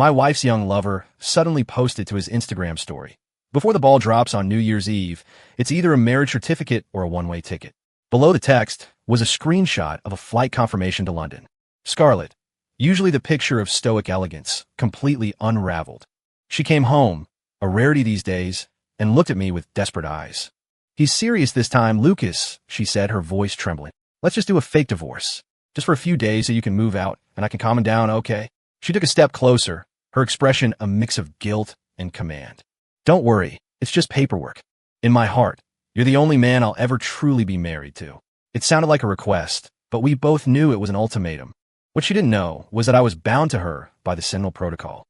My wife's young lover suddenly posted to his Instagram story. Before the ball drops on New Year's Eve, it's either a marriage certificate or a one-way ticket. Below the text was a screenshot of a flight confirmation to London. Scarlett, usually the picture of stoic elegance, completely unraveled. She came home, a rarity these days, and looked at me with desperate eyes. "He's serious this time, Lucas," she said, her voice trembling. "Let's just do a fake divorce. Just for a few days so you can move out, and I can calm down, okay?" She took a step closer, her expression a mix of guilt and command. "Don't worry, it's just paperwork. In my heart, you're the only man I'll ever truly be married to." It sounded like a request, but we both knew it was an ultimatum. What she didn't know was that I was bound to her by the Sentinel Protocol.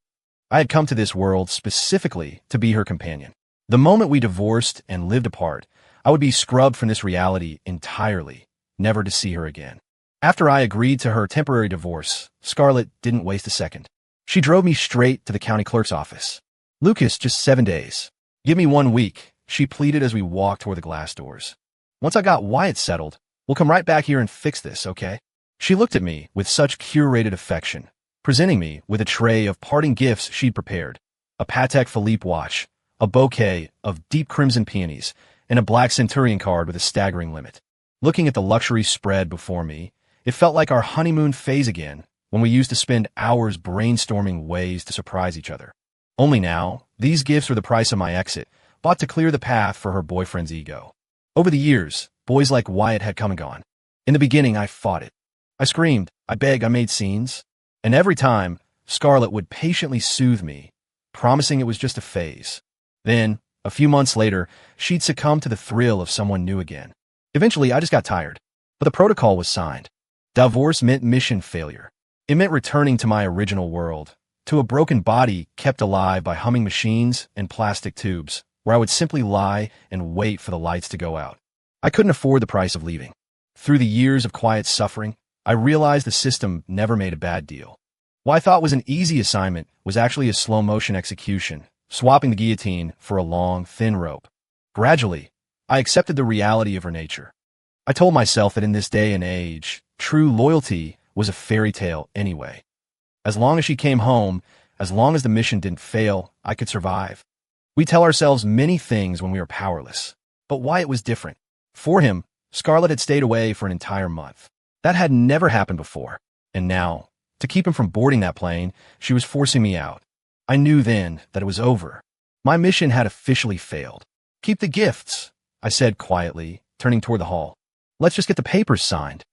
I had come to this world specifically to be her companion. The moment we divorced and lived apart, I would be scrubbed from this reality entirely, never to see her again. After I agreed to her temporary divorce, Scarlett didn't waste a second. She drove me straight to the county clerk's office. "Lucas, just 7 days. Give me 1 week," she pleaded as we walked toward the glass doors. "Once I got Wyatt settled, we'll come right back here and fix this, okay?" She looked at me with such curated affection, presenting me with a tray of parting gifts she'd prepared, a Patek Philippe watch, a bouquet of deep crimson peonies, and a black Centurion card with a staggering limit. Looking at the luxury spread before me, it felt like our honeymoon phase again, when we used to spend hours brainstorming ways to surprise each other. Only now, these gifts were the price of my exit, bought to clear the path for her boyfriend's ego. Over the years, boys like Wyatt had come and gone. In the beginning, I fought it. I screamed, I begged, I made scenes. And every time, Scarlett would patiently soothe me, promising it was just a phase. Then, a few months later, she'd succumb to the thrill of someone new again. Eventually, I just got tired. But the protocol was signed. Divorce meant mission failure. It meant returning to my original world, to a broken body kept alive by humming machines and plastic tubes, where I would simply lie and wait for the lights to go out. I couldn't afford the price of leaving. Through the years of quiet suffering, I realized the system never made a bad deal. What I thought was an easy assignment was actually a slow-motion execution, swapping the guillotine for a long, thin rope. Gradually, I accepted the reality of her nature. I told myself that in this day and age, true loyalty was a fairy tale anyway. As long as she came home, as long as the mission didn't fail, I could survive. We tell ourselves many things when we are powerless. But Wyatt was different. For him, Scarlett had stayed away for an entire month. That had never happened before. And now, to keep him from boarding that plane, she was forcing me out. I knew then that it was over. My mission had officially failed. "Keep the gifts," I said quietly, turning toward the hall. "Let's just get the papers signed."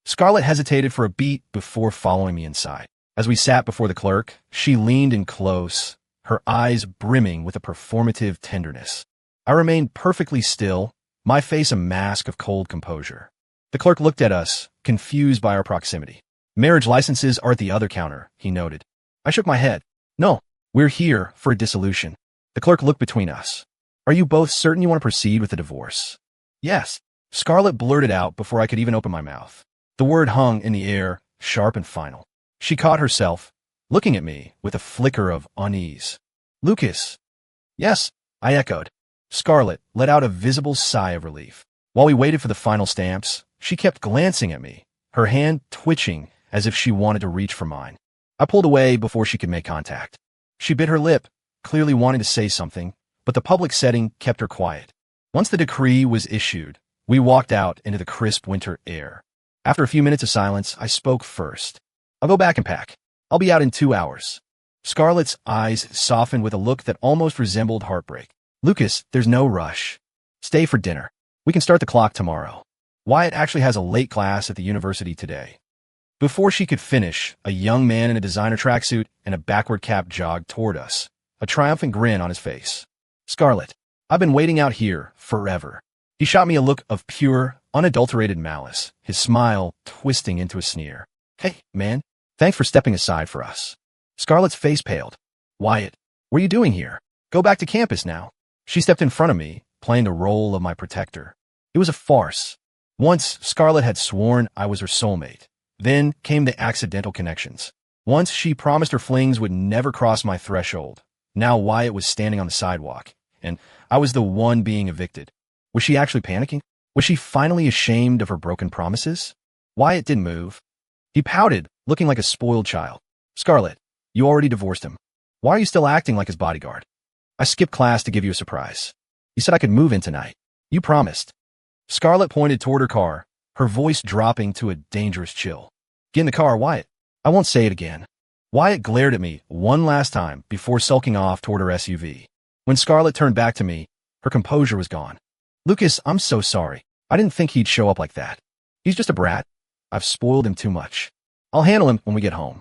Scarlett hesitated for a beat before following me inside. As we sat before the clerk, she leaned in close, her eyes brimming with a performative tenderness. I remained perfectly still, my face a mask of cold composure. The clerk looked at us, confused by our proximity. "Marriage licenses are at the other counter," he noted. I shook my head. "No, we're here for a dissolution." The clerk looked between us. "Are you both certain you want to proceed with the divorce?" "Yes," Scarlett blurted out before I could even open my mouth. The word hung in the air, sharp and final. She caught herself, looking at me with a flicker of unease. "Lucas." "Yes," I echoed. Scarlett let out a visible sigh of relief. While we waited for the final stamps, she kept glancing at me, her hand twitching as if she wanted to reach for mine. I pulled away before she could make contact. She bit her lip, clearly wanting to say something, but the public setting kept her quiet. Once the decree was issued, we walked out into the crisp winter air. After a few minutes of silence, I spoke first. "I'll go back and pack. I'll be out in 2 hours." Scarlett's eyes softened with a look that almost resembled heartbreak. "Lucas, there's no rush. Stay for dinner. We can start the clock tomorrow. Wyatt actually has a late class at the university today." Before she could finish, a young man in a designer tracksuit and a backward cap jogged toward us, a triumphant grin on his face. "Scarlett, I've been waiting out here forever." He shot me a look of pure, unadulterated malice, his smile twisting into a sneer. "Hey, man, thanks for stepping aside for us." Scarlett's face paled. "Wyatt, what are you doing here? Go back to campus now." She stepped in front of me, playing the role of my protector. It was a farce. Once, Scarlett had sworn I was her soulmate. Then came the accidental connections. Once, she promised her flings would never cross my threshold. Now Wyatt was standing on the sidewalk, and I was the one being evicted. Was she actually panicking? Was she finally ashamed of her broken promises? Wyatt didn't move. He pouted, looking like a spoiled child. "Scarlett, You already divorced him. Why are you still acting like his bodyguard? I skipped class to give you a surprise. You said I could move in tonight. You promised. Scarlett pointed toward her car, her voice dropping to a dangerous chill. Get in the car, Wyatt. I won't say it again. Wyatt glared at me one last time before sulking off toward her SUV. When Scarlett turned back to me, her composure was gone. Lucas, I'm so sorry. I didn't think he'd show up like that. He's just a brat. I've spoiled him too much. I'll handle him when we get home.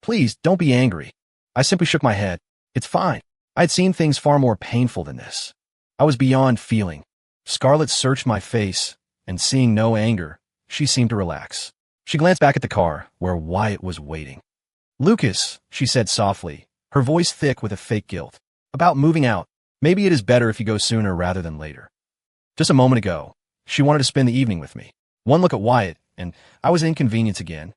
Please, don't be angry. I simply shook my head. It's fine. I had seen things far more painful than this. I was beyond feeling. Scarlett searched my face, and seeing no anger, she seemed to relax. She glanced back at the car, where Wyatt was waiting. Lucas, she said softly, her voice thick with a fake guilt. About moving out. Maybe it is better if you go sooner rather than later. Just a moment ago, she wanted to spend the evening with me. One look at Wyatt, and I was inconvenienced again.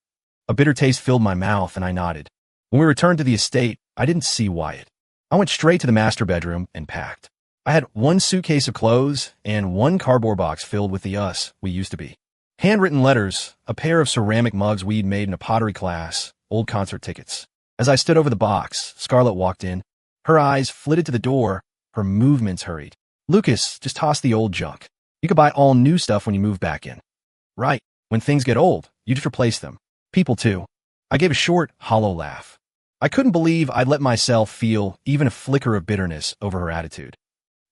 A bitter taste filled my mouth, and I nodded. When we returned to the estate, I didn't see Wyatt. I went straight to the master bedroom and packed. I had one suitcase of clothes and one cardboard box filled with the us we used to be. Handwritten letters, a pair of ceramic mugs we'd made in a pottery class, old concert tickets. As I stood over the box, Scarlett walked in. Her eyes flitted to the door, her movements hurried. Lucas, just toss the old junk. You could buy all new stuff when you move back in. Right, when things get old, you just replace them. People too. I gave a short, hollow laugh. I couldn't believe I'd let myself feel even a flicker of bitterness over her attitude.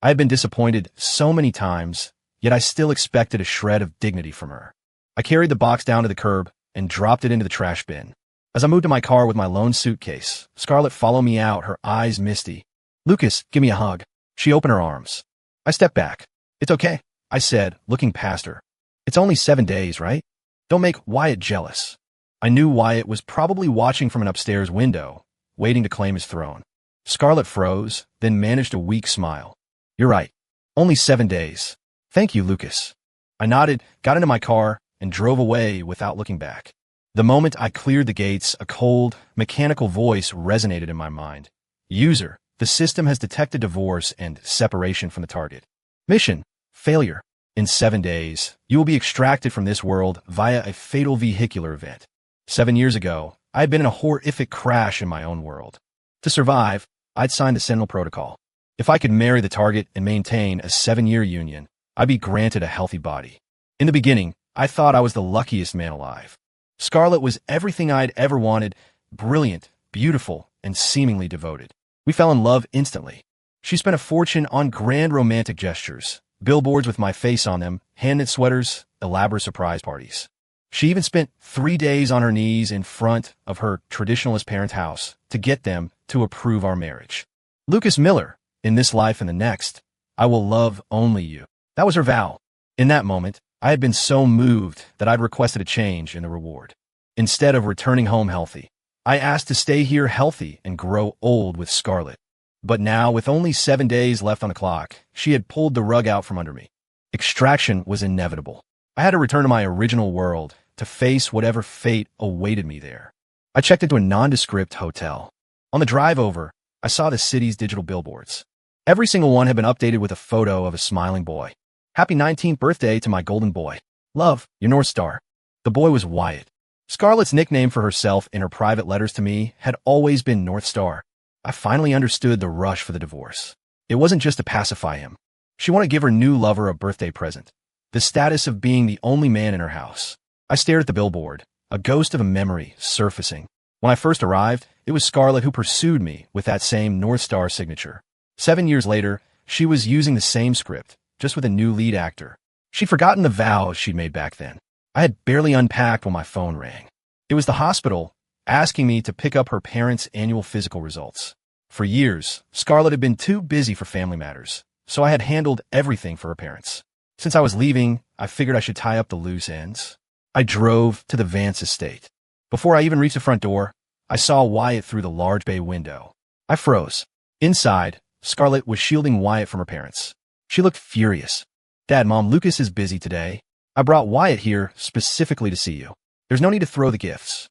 I had been disappointed so many times, yet I still expected a shred of dignity from her. I carried the box down to the curb and dropped it into the trash bin. As I moved to my car with my lone suitcase, Scarlett followed me out, her eyes misty. Lucas, give me a hug. She opened her arms. I stepped back. It's okay, I said, looking past her. It's only 7 days, right? Don't make Wyatt jealous. I knew Wyatt was probably watching from an upstairs window, waiting to claim his throne. Scarlett froze, then managed a weak smile. You're right. Only 7 days. Thank you, Lucas. I nodded, got into my car, and drove away without looking back. The moment I cleared the gates, a cold, mechanical voice resonated in my mind. User, the system has detected divorce and separation from the target. Mission, failure. In 7 days, you will be extracted from this world via a fatal vehicular event. 7 years ago, I had been in a horrific crash in my own world. To survive, I'd signed the Sentinel Protocol. If I could marry the target and maintain a 7-year union, I'd be granted a healthy body. In the beginning, I thought I was the luckiest man alive. Scarlett was everything I'd ever wanted, brilliant, beautiful, and seemingly devoted. We fell in love instantly. She spent a fortune on grand romantic gestures, billboards with my face on them, hand-knit sweaters, elaborate surprise parties. She even spent 3 days on her knees in front of her traditionalist parents' house to get them to approve our marriage. Lucas Miller, in this life and the next, I will love only you. That was her vow. In that moment, I had been so moved that I'd requested a change in the reward. Instead of returning home healthy, I asked to stay here healthy and grow old with Scarlett. But now, with only 7 days left on the clock, she had pulled the rug out from under me. Extraction was inevitable. I had to return to my original world to face whatever fate awaited me there. I checked into a nondescript hotel. On the drive over, I saw the city's digital billboards. Every single one had been updated with a photo of a smiling boy. Happy 19th birthday to my golden boy. Love, your North Star. The boy was Wyatt. Scarlett's nickname for herself in her private letters to me had always been North Star. I finally understood the rush for the divorce. It wasn't just to pacify him. She wanted to give her new lover a birthday present. The status of being the only man in her house. I stared at the billboard, a ghost of a memory surfacing. When I first arrived, it was Scarlett who pursued me with that same North Star signature. 7 years later, she was using the same script, just with a new lead actor. She'd forgotten the vows she'd made back then. I had barely unpacked when my phone rang. It was the hospital, asking me to pick up her parents' annual physical results. For years, Scarlett had been too busy for family matters, so I had handled everything for her parents. Since I was leaving, I figured I should tie up the loose ends. I drove to the Vance estate. Before I even reached the front door, I saw Wyatt through the large bay window. I froze. Inside, Scarlett was shielding Wyatt from her parents. She looked furious. Dad, Mom, Lucas is busy today. I brought Wyatt here specifically to see you. There's no need to throw the gifts.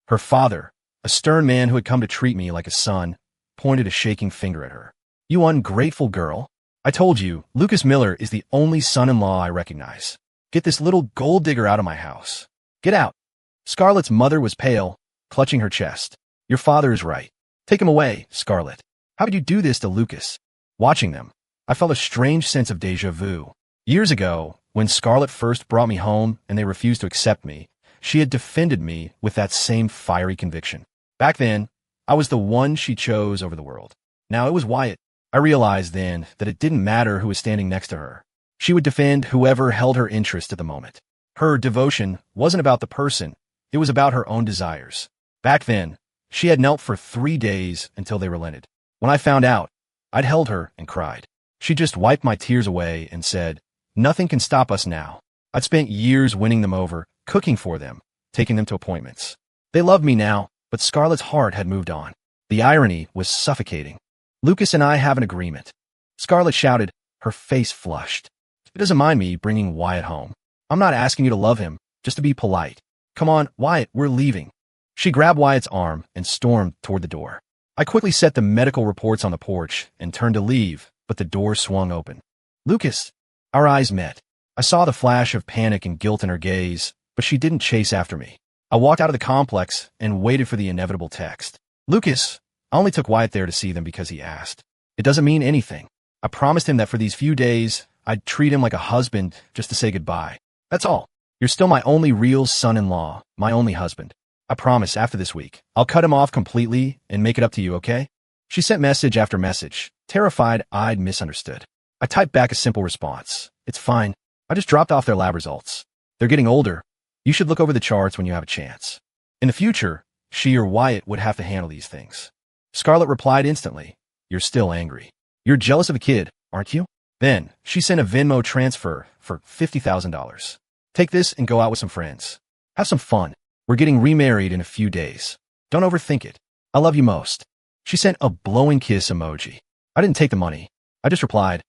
Her father, a stern man who had come to treat me like a son, pointed a shaking finger at her. You ungrateful girl. I told you, Lucas Miller is the only son-in-law I recognize. Get this little gold digger out of my house. Get out. Scarlett's mother was pale, clutching her chest. Your father is right. Take him away, Scarlett. How could you do this to Lucas? Watching them, I felt a strange sense of déjà vu. Years ago, when Scarlett first brought me home and they refused to accept me, she had defended me with that same fiery conviction. Back then, I was the one she chose over the world. Now it was Wyatt. I realized then that it didn't matter who was standing next to her. She would defend whoever held her interest at the moment. Her devotion wasn't about the person, it was about her own desires. Back then, she had knelt for 3 days until they relented. When I found out, I'd held her and cried. She just wiped my tears away and said, "Nothing can stop us now." I'd spent years winning them over, cooking for them, taking them to appointments. They loved me now, but Scarlett's heart had moved on. The irony was suffocating. Lucas and I have an agreement. Scarlett shouted, her face flushed. It doesn't mind me bringing Wyatt home. I'm not asking you to love him, just to be polite. Come on, Wyatt, we're leaving. She grabbed Wyatt's arm and stormed toward the door. I quickly set the medical reports on the porch and turned to leave, but the door swung open. Lucas! Our eyes met. I saw the flash of panic and guilt in her gaze, but she didn't chase after me. I walked out of the complex and waited for the inevitable text. Lucas! I only took Wyatt there to see them because he asked. It doesn't mean anything. I promised him that for these few days, I'd treat him like a husband just to say goodbye. That's all. You're still my only real son-in-law, my only husband. I promise after this week, I'll cut him off completely and make it up to you, okay? She sent message after message, terrified I'd misunderstood. I typed back a simple response. It's fine. I just dropped off their lab results. They're getting older. You should look over the charts when you have a chance. In the future, she or Wyatt would have to handle these things. Scarlett replied instantly. You're still angry. You're jealous of a kid, aren't you? Then, she sent a Venmo transfer for $50,000. Take this and go out with some friends. Have some fun. We're getting remarried in a few days. Don't overthink it. I love you most. She sent a blowing kiss emoji. I didn't take the money. I just replied,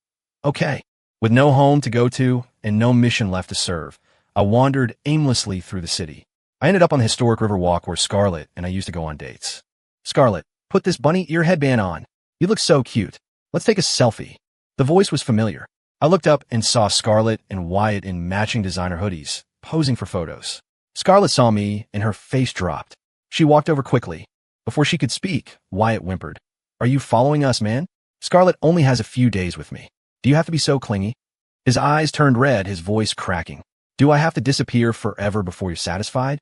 okay. With no home to go to and no mission left to serve, I wandered aimlessly through the city. I ended up on the historic river walk where Scarlett and I used to go on dates. Scarlett, put this bunny ear headband on. You look so cute. Let's take a selfie. The voice was familiar. I looked up and saw Scarlett and Wyatt in matching designer hoodies, posing for photos. Scarlett saw me and her face dropped. She walked over quickly. Before she could speak, Wyatt whimpered. Are you following us, man? Scarlett only has a few days with me. Do you have to be so clingy? His eyes turned red, his voice cracking. Do I have to disappear forever before you're satisfied?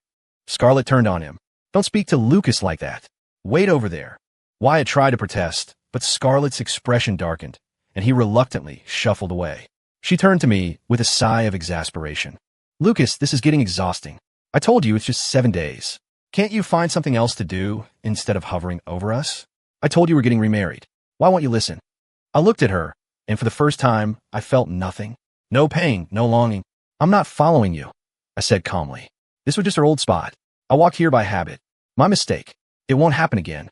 Scarlett turned on him. Don't speak to Lucas like that. Wait over there. Wyatt tried to protest, but Scarlett's expression darkened, and he reluctantly shuffled away. She turned to me with a sigh of exasperation. Lucas, this is getting exhausting. I told you it's just 7 days. Can't you find something else to do instead of hovering over us? I told you we're getting remarried. Why won't you listen? I looked at her, and for the first time, I felt nothing. No pain, no longing. I'm not following you, I said calmly. This was just our old spot. I walked here by habit. My mistake. It won't happen again.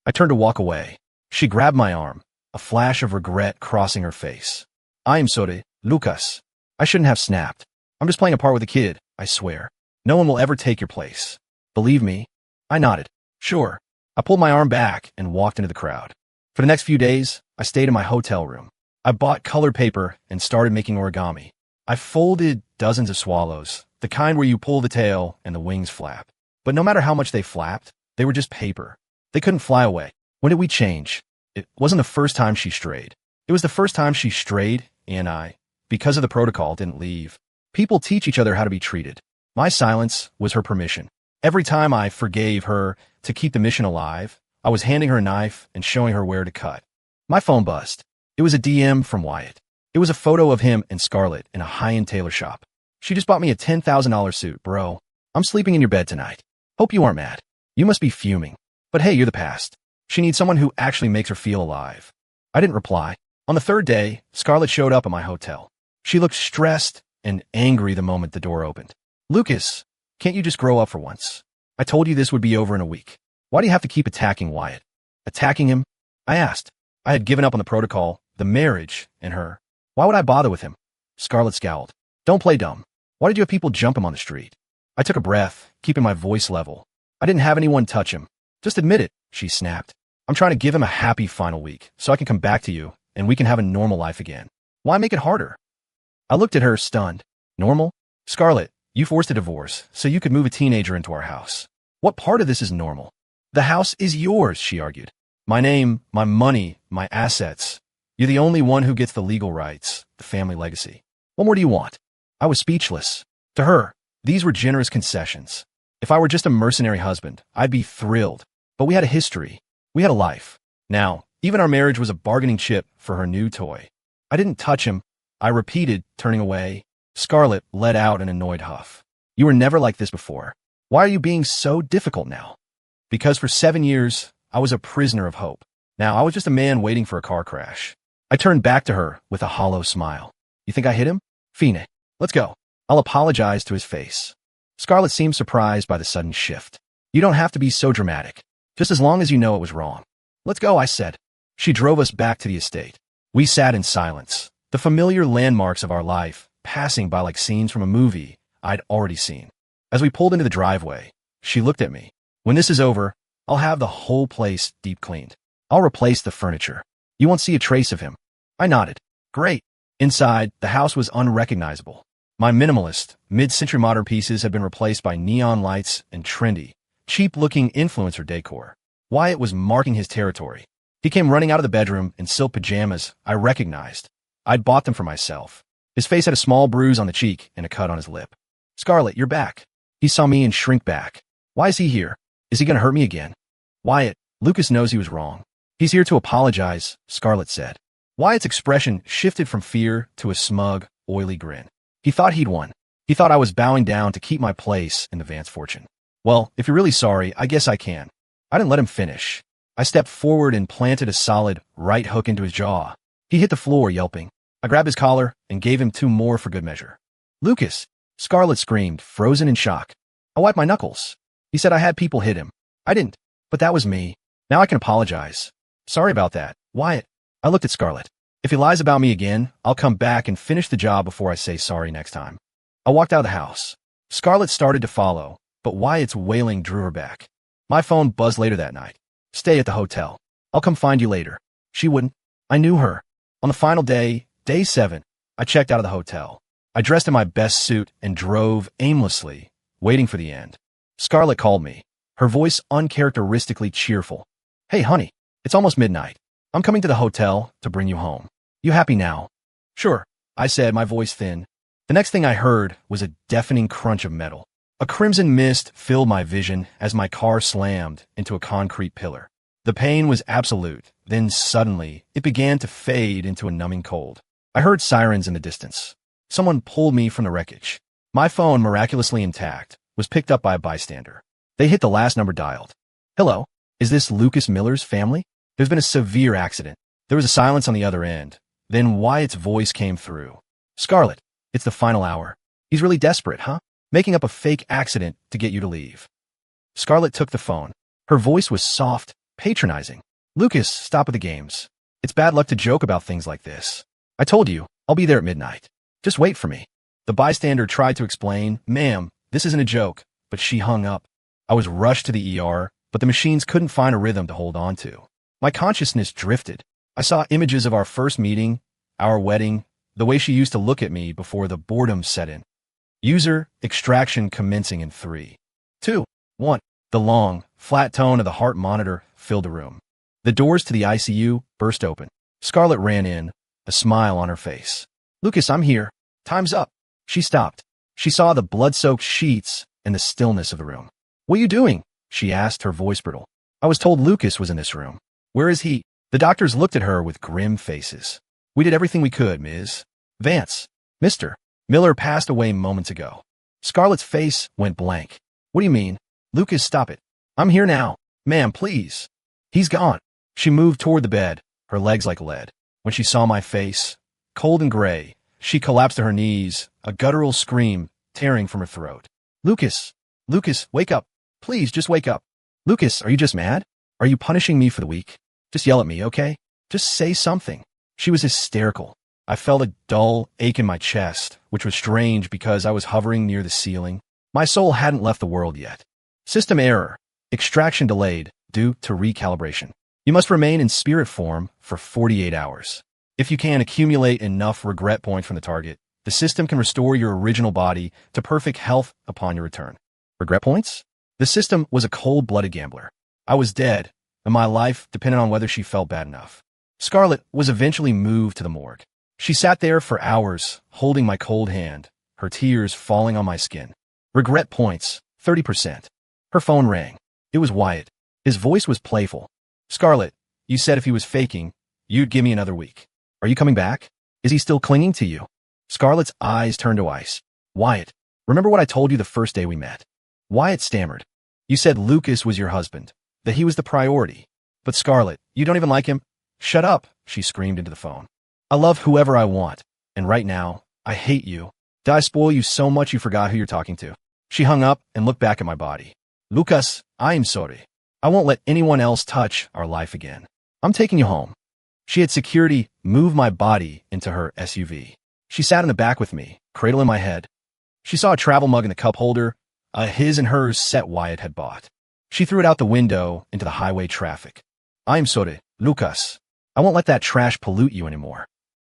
I turned to walk away. She grabbed my arm, a flash of regret crossing her face. I am sorry, Lucas. I shouldn't have snapped. I'm just playing a part with a kid, I swear. No one will ever take your place. Believe me? I nodded. Sure. I pulled my arm back and walked into the crowd. For the next few days, I stayed in my hotel room. I bought colored paper and started making origami. I folded dozens of swallows, the kind where you pull the tail and the wings flap. But no matter how much they flapped, they were just paper. They couldn't fly away. When did we change? It wasn't the first time she strayed. It was the first time she strayed, and I, because of the protocol, didn't leave. People teach each other how to be treated. My silence was her permission. Every time I forgave her to keep the mission alive, I was handing her a knife and showing her where to cut. My phone buzzed. It was a DM from Wyatt. It was a photo of him and Scarlett in a high-end tailor shop. She just bought me a $10,000 suit, bro. I'm sleeping in your bed tonight. Hope you aren't mad. You must be fuming. But hey, you're the past. She needs someone who actually makes her feel alive. I didn't reply. On the third day, Scarlett showed up at my hotel. She looked stressed and angry the moment the door opened. Lucas, can't you just grow up for once? I told you this would be over in a week. Why do you have to keep attacking Wyatt? Attacking him? I asked. I had given up on the protocol, the marriage, and her. Why would I bother with him? Scarlett scowled. Don't play dumb. Why did you have people jump him on the street? I took a breath, keeping my voice level. I didn't have anyone touch him. Just admit it, she snapped. I'm trying to give him a happy final week, so I can come back to you, and we can have a normal life again. Why make it harder? I looked at her, stunned. Normal? Scarlett, you forced a divorce, so you could move a teenager into our house. What part of this is normal? The house is yours, she argued. My name, my money, my assets. You're the only one who gets the legal rights, the family legacy. What more do you want? I was speechless. To her, these were generous concessions. If I were just a mercenary husband, I'd be thrilled. But we had a history. We had a life. Now, even our marriage was a bargaining chip for her new toy. I didn't touch him. I repeated, turning away. Scarlett let out an annoyed huff. You were never like this before. Why are you being so difficult now? Because for 7 years, I was a prisoner of hope. Now I was just a man waiting for a car crash. I turned back to her with a hollow smile. You think I hit him? Fine. Let's go. I'll apologize to his face. Scarlett seemed surprised by the sudden shift. You don't have to be so dramatic. Just as long as you know it was wrong. Let's go, I said. She drove us back to the estate. We sat in silence, the familiar landmarks of our life passing by like scenes from a movie I'd already seen. As we pulled into the driveway, she looked at me. When this is over, I'll have the whole place deep cleaned. I'll replace the furniture. You won't see a trace of him. I nodded. Great. Inside, the house was unrecognizable. My minimalist, mid-century modern pieces had been replaced by neon lights and trendy, cheap-looking influencer decor. Wyatt was marking his territory. He came running out of the bedroom in silk pajamas I recognized. I'd bought them for myself. His face had a small bruise on the cheek and a cut on his lip. Scarlett, you're back. He saw me and shrank back. Why is he here? Is he going to hurt me again? Wyatt, Lucas knows he was wrong. He's here to apologize, Scarlett said. Wyatt's expression shifted from fear to a smug, oily grin. He thought he'd won. He thought I was bowing down to keep my place in the Vance fortune. Well, if you're really sorry, I guess I can. I didn't let him finish. I stepped forward and planted a solid right hook into his jaw. He hit the floor, yelping. I grabbed his collar and gave him 2 more for good measure. Lucas! Scarlett screamed, frozen in shock. I wiped my knuckles. He said I had people hit him. I didn't, but that was me. Now I can apologize. Sorry about that, Wyatt. I looked at Scarlett. If he lies about me again, I'll come back and finish the job before I say sorry next time. I walked out of the house. Scarlett started to follow, but Wyatt's wailing drew her back. My phone buzzed later that night. Stay at the hotel. I'll come find you later. She wouldn't. I knew her. On the final day, day 7, I checked out of the hotel. I dressed in my best suit and drove aimlessly, waiting for the end. Scarlett called me, her voice uncharacteristically cheerful. Hey, honey, it's almost midnight. I'm coming to the hotel to bring you home. You happy now? Sure, I said, my voice thin. The next thing I heard was a deafening crunch of metal. A crimson mist filled my vision as my car slammed into a concrete pillar. The pain was absolute. Then suddenly, it began to fade into a numbing cold. I heard sirens in the distance. Someone pulled me from the wreckage. My phone, miraculously intact, was picked up by a bystander. They hit the last number dialed. Hello, is this Lucas Miller's family? There's been a severe accident. There was a silence on the other end. Then Wyatt's voice came through. Scarlett, it's the final hour. He's really desperate, huh? Making up a fake accident to get you to leave. Scarlett took the phone. Her voice was soft, patronizing. Lucas, stop with the games. It's bad luck to joke about things like this. I told you, I'll be there at midnight. Just wait for me. The bystander tried to explain, ma'am, this isn't a joke, but she hung up. I was rushed to the ER, but the machines couldn't find a rhythm to hold on to. My consciousness drifted. I saw images of our first meeting, our wedding, the way she used to look at me before the boredom set in. User extraction commencing in 3, 2, 1. The long, flat tone of the heart monitor filled the room. The doors to the ICU burst open. Scarlett ran in, a smile on her face. Lucas, I'm here. Time's up. She stopped. She saw the blood-soaked sheets and the stillness of the room. What are you doing? She asked, her voice brittle. I was told Lucas was in this room. Where is he? The doctors looked at her with grim faces. We did everything we could, Ms. Vance. Mr. Miller passed away moments ago. Scarlett's face went blank. What do you mean? Lucas, stop it. I'm here now. Ma'am, please. He's gone. She moved toward the bed, her legs like lead. When she saw my face, cold and gray, she collapsed to her knees, a guttural scream tearing from her throat. Lucas! Lucas, wake up. Please, just wake up. Lucas, are you just mad? Are you punishing me for the week? Just yell at me, okay? Just say something. She was hysterical. I felt a dull ache in my chest, which was strange because I was hovering near the ceiling. My soul hadn't left the world yet. System error. Extraction delayed due to recalibration. You must remain in spirit form for 48 hours. If you can accumulate enough regret points from the target, the system can restore your original body to perfect health upon your return. Regret points? The system was a cold-blooded gambler. I was dead, and my life depended on whether she felt bad enough. Scarlett was eventually moved to the morgue. She sat there for hours, holding my cold hand, her tears falling on my skin. Regret points, 30%. Her phone rang. It was Wyatt. His voice was playful. Scarlett, you said if he was faking, you'd give me another week. Are you coming back? Is he still clinging to you? Scarlett's eyes turned to ice. Wyatt, remember what I told you the first day we met? Wyatt stammered. You said Lucas was your husband, that he was the priority. But Scarlett, you don't even like him? Shut up, she screamed into the phone. I love whoever I want, and right now, I hate you. Did I spoil you so much you forgot who you're talking to? She hung up and looked back at my body. Lucas, I'm sorry. I won't let anyone else touch our life again. I'm taking you home. She had security move my body into her SUV. She sat in the back with me, cradle in my head. She saw a travel mug in the cup holder, a his and hers set Wyatt had bought. She threw it out the window into the highway traffic. I'm sorry, Lucas. I won't let that trash pollute you anymore.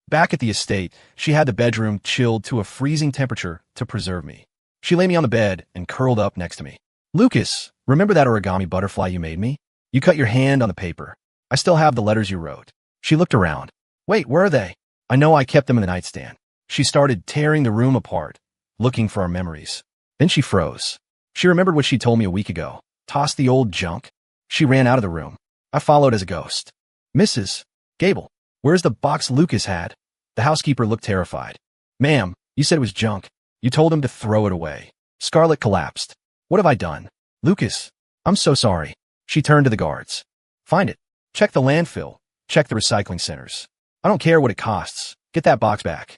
Back at the estate, she had the bedroom chilled to a freezing temperature to preserve me. She lay me on the bed and curled up next to me. Lucas, remember that origami butterfly you made me? You cut your hand on the paper. I still have the letters you wrote. She looked around. Wait, where are they? I know I kept them in the nightstand. She started tearing the room apart, looking for our memories. Then she froze. She remembered what she told me a week ago. Toss the old junk. She ran out of the room. I followed as a ghost. Mrs. Gable, where's the box Lucas had? The housekeeper looked terrified. Ma'am, you said it was junk. You told him to throw it away. Scarlett collapsed. What have I done? Lucas, I'm so sorry. She turned to the guards. Find it. Check the landfill. Check the recycling centers. I don't care what it costs. Get that box back.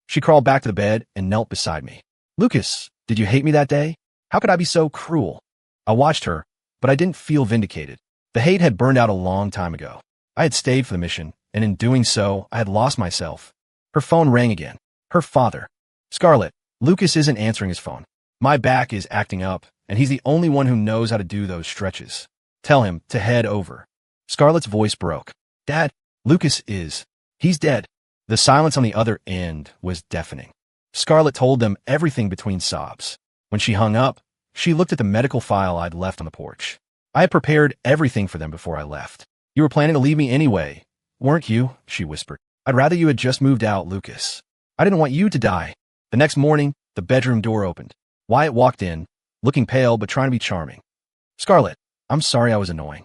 She crawled back to the bed and knelt beside me. Lucas, did you hate me that day? How could I be so cruel? I watched her, but I didn't feel vindicated. The hate had burned out a long time ago. I had stayed for the mission, and in doing so, I had lost myself. Her phone rang again. Her father. Scarlett, Lucas isn't answering his phone. My back is acting up, and he's the only one who knows how to do those stretches. Tell him to head over. Scarlett's voice broke. Dad, Lucas is. He's dead. The silence on the other end was deafening. Scarlett told them everything between sobs. When she hung up, she looked at the medical file I'd left on the porch. I had prepared everything for them before I left. You were planning to leave me anyway, weren't you? She whispered. I'd rather you had just moved out, Lucas. I didn't want you to die. The next morning, the bedroom door opened. Wyatt walked in, looking pale but trying to be charming. Scarlett, I'm sorry I was annoying.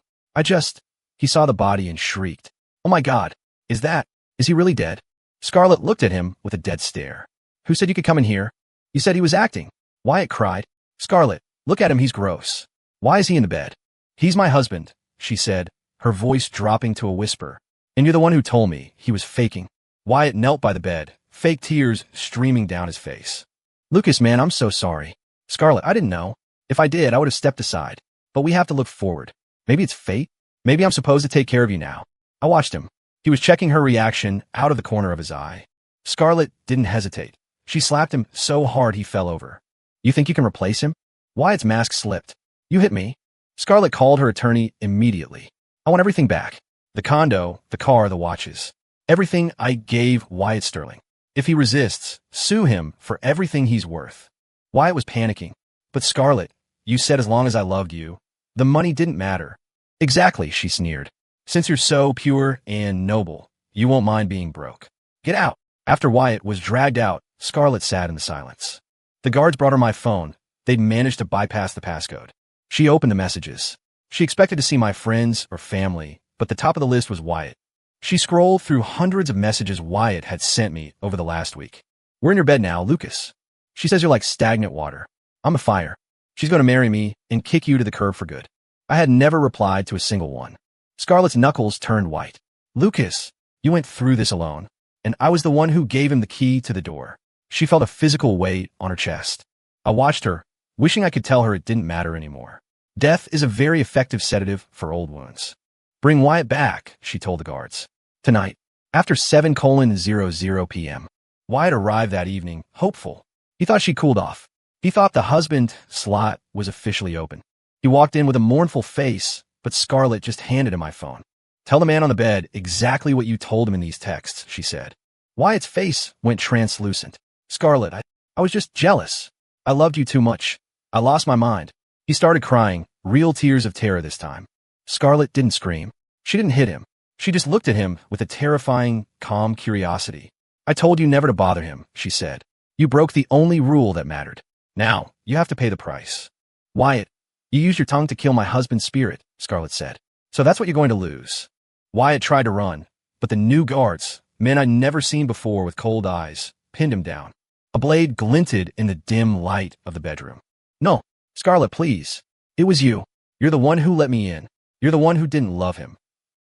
He saw the body and shrieked. Oh my God, is he really dead? Scarlett looked at him with a dead stare. Who said you could come in here? You said he was acting. Wyatt cried. Scarlett, look at him, he's gross. Why is he in the bed? He's my husband, she said, her voice dropping to a whisper. And you're the one who told me he was faking. Wyatt knelt by the bed, fake tears streaming down his face. Lucas, man, I'm so sorry. Scarlett, I didn't know. If I did, I would have stepped aside. But we have to look forward. Maybe it's fate? Maybe I'm supposed to take care of you now. I watched him. He was checking her reaction out of the corner of his eye. Scarlett didn't hesitate. She slapped him so hard he fell over. You think you can replace him? Wyatt's mask slipped. You hit me. Scarlett called her attorney immediately. I want everything back. The condo, the car, the watches. Everything I gave Wyatt Sterling. If he resists, sue him for everything he's worth. Wyatt was panicking. But Scarlett, you said as long as I loved you, the money didn't matter. Exactly, she sneered. Since you're so pure and noble, you won't mind being broke. Get out. After Wyatt was dragged out, Scarlett sat in the silence. The guards brought her my phone. They'd managed to bypass the passcode. She opened the messages. She expected to see my friends or family, but the top of the list was Wyatt. She scrolled through hundreds of messages Wyatt had sent me over the last week. We're in your bed now, Lucas. She says you're like stagnant water. I'm a fire. She's going to marry me and kick you to the curb for good. I had never replied to a single one. Scarlett's knuckles turned white. Lucas, you went through this alone, and I was the one who gave him the key to the door. She felt a physical weight on her chest. I watched her, wishing I could tell her it didn't matter anymore. Death is a very effective sedative for old wounds. Bring Wyatt back, she told the guards. Tonight, after 7:00 p.m. Wyatt arrived that evening, hopeful. He thought she cooled off. He thought the husband slot was officially open. He walked in with a mournful face, but Scarlett just handed him my phone. Tell the man on the bed exactly what you told him in these texts, she said. Wyatt's face went translucent. Scarlett, I was just jealous. I loved you too much. I lost my mind. He started crying, real tears of terror this time. Scarlett didn't scream. She didn't hit him. She just looked at him with a terrifying, calm curiosity. I told you never to bother him, she said. You broke the only rule that mattered. Now, you have to pay the price. Wyatt, you used your tongue to kill my husband's spirit, Scarlett said. So that's what you're going to lose. Wyatt tried to run, but the new guards, men I'd never seen before with cold eyes, pinned him down. A blade glinted in the dim light of the bedroom. No, Scarlett, please. It was you. You're the one who let me in. You're the one who didn't love him.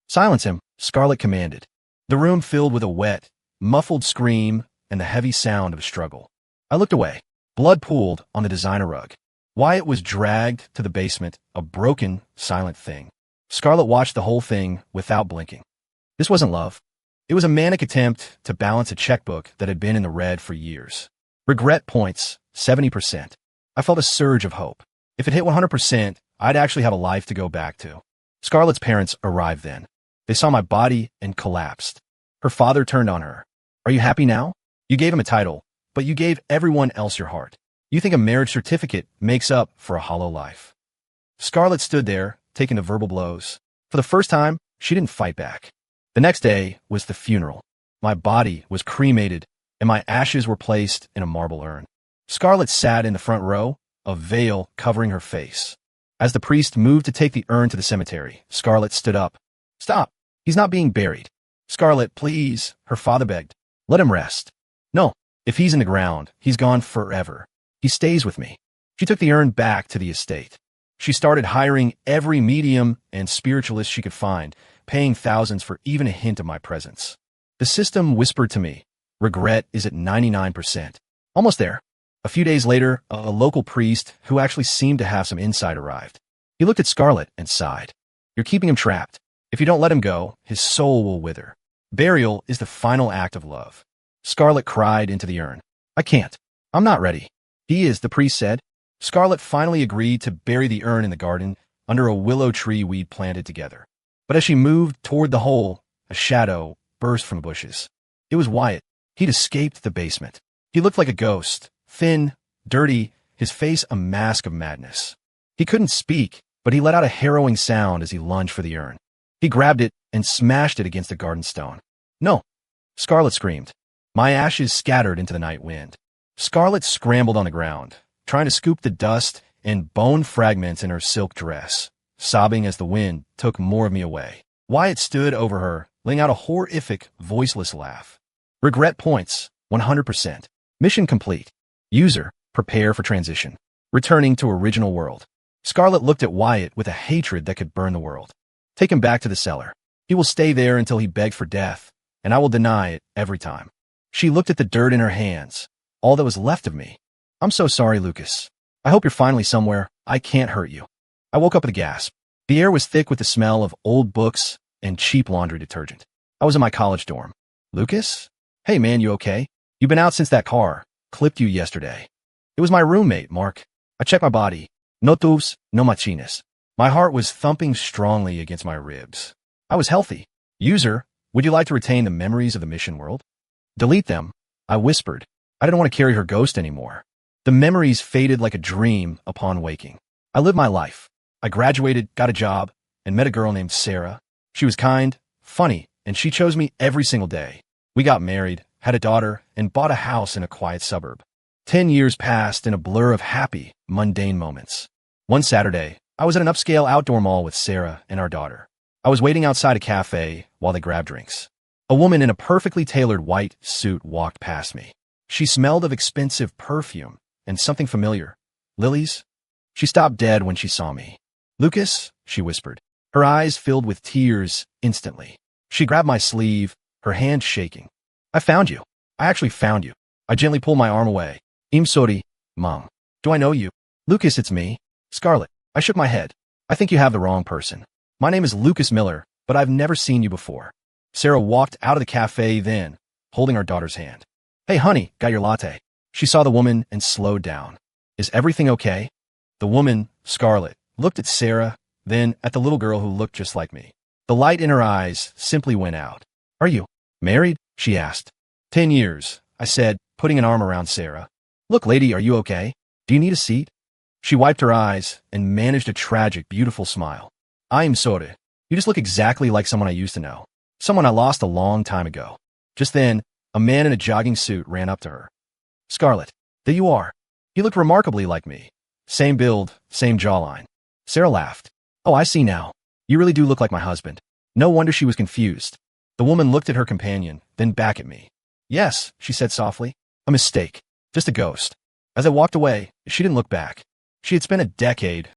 Silence him, Scarlett commanded. The room filled with a wet, muffled scream and the heavy sound of a struggle. I looked away. Blood pooled on the designer rug. Wyatt was dragged to the basement, a broken, silent thing. Scarlett watched the whole thing without blinking. This wasn't love. It was a manic attempt to balance a checkbook that had been in the red for years. Regret points, 70%. I felt a surge of hope. If it hit 100%, I'd actually have a life to go back to. Scarlett's parents arrived then. They saw my body and collapsed. Her father turned on her. Are you happy now? You gave him a title, but you gave everyone else your heart. You think a marriage certificate makes up for a hollow life. Scarlett stood there, taking the verbal blows. For the first time, she didn't fight back. The next day was the funeral. My body was cremated, and my ashes were placed in a marble urn. Scarlett sat in the front row, a veil covering her face. As the priest moved to take the urn to the cemetery, Scarlett stood up. Stop. He's not being buried. Scarlett, please, her father begged. Let him rest. No, if he's in the ground, he's gone forever. He stays with me. She took the urn back to the estate. She started hiring every medium and spiritualist she could find, paying thousands for even a hint of my presence. The system whispered to me, regret is at 99%. Almost there. A few days later, a local priest who actually seemed to have some insight arrived. He looked at Scarlett and sighed. You're keeping him trapped. If you don't let him go, his soul will wither. Burial is the final act of love. Scarlett cried into the urn. I can't. I'm not ready. He is, the priest said. Scarlett finally agreed to bury the urn in the garden under a willow tree we'd planted together. But as she moved toward the hole, a shadow burst from the bushes. It was Wyatt. He'd escaped the basement. He looked like a ghost, thin, dirty, his face a mask of madness. He couldn't speak, but he let out a harrowing sound as he lunged for the urn. He grabbed it and smashed it against a garden stone. No! Scarlett screamed. My ashes scattered into the night wind. Scarlett scrambled on the ground, trying to scoop the dust and bone fragments in her silk dress, sobbing as the wind took more of me away. Wyatt stood over her, letting out a horrific, voiceless laugh. Regret points, 100%. Mission complete. User, prepare for transition. Returning to original world. Scarlett looked at Wyatt with a hatred that could burn the world. Take him back to the cellar. He will stay there until he begs for death, and I will deny it every time. She looked at the dirt in her hands, all that was left of me. I'm so sorry, Lucas. I hope you're finally somewhere. I can't hurt you. I woke up with a gasp. The air was thick with the smell of old books and cheap laundry detergent. I was in my college dorm. Lucas? Hey man, you okay? You've been out since that car clipped you yesterday. It was my roommate, Mark. I checked my body. No tubes, no machines. My heart was thumping strongly against my ribs. I was healthy. User, would you like to retain the memories of the mission world? Delete them, I whispered. I didn't want to carry her ghost anymore. The memories faded like a dream upon waking. I lived my life. I graduated, got a job, and met a girl named Sarah. She was kind, funny, and she chose me every single day. We got married, had a daughter, and bought a house in a quiet suburb. 10 years passed in a blur of happy, mundane moments. One Saturday, I was at an upscale outdoor mall with Sarah and our daughter. I was waiting outside a cafe while they grabbed drinks. A woman in a perfectly tailored white suit walked past me. She smelled of expensive perfume and something familiar. Lilies? She stopped dead when she saw me. Lucas, she whispered. Her eyes filled with tears instantly. She grabbed my sleeve, her hand shaking. I found you. I actually found you. I gently pulled my arm away. I'm sorry, Mom. Do I know you? Lucas, it's me. Scarlett. I shook my head. I think you have the wrong person. My name is Lucas Miller, but I've never seen you before. Sarah walked out of the cafe then, holding our daughter's hand. Hey, honey, got your latte. She saw the woman and slowed down. Is everything okay? The woman, Scarlett, looked at Sarah, then at the little girl who looked just like me. The light in her eyes simply went out. Are you married? She asked. 10 years, I said, putting an arm around Sarah. Look, lady, are you okay? Do you need a seat? She wiped her eyes and managed a tragic, beautiful smile. I'm sorry. You just look exactly like someone I used to know. Someone I lost a long time ago. Just then, a man in a jogging suit ran up to her. Scarlett, there you are. You look remarkably like me. Same build, same jawline. Sarah laughed. Oh, I see now. You really do look like my husband. No wonder she was confused. The woman looked at her companion, then back at me. Yes, she said softly. A mistake. Just a ghost. As I walked away, she didn't look back. She had spent a decade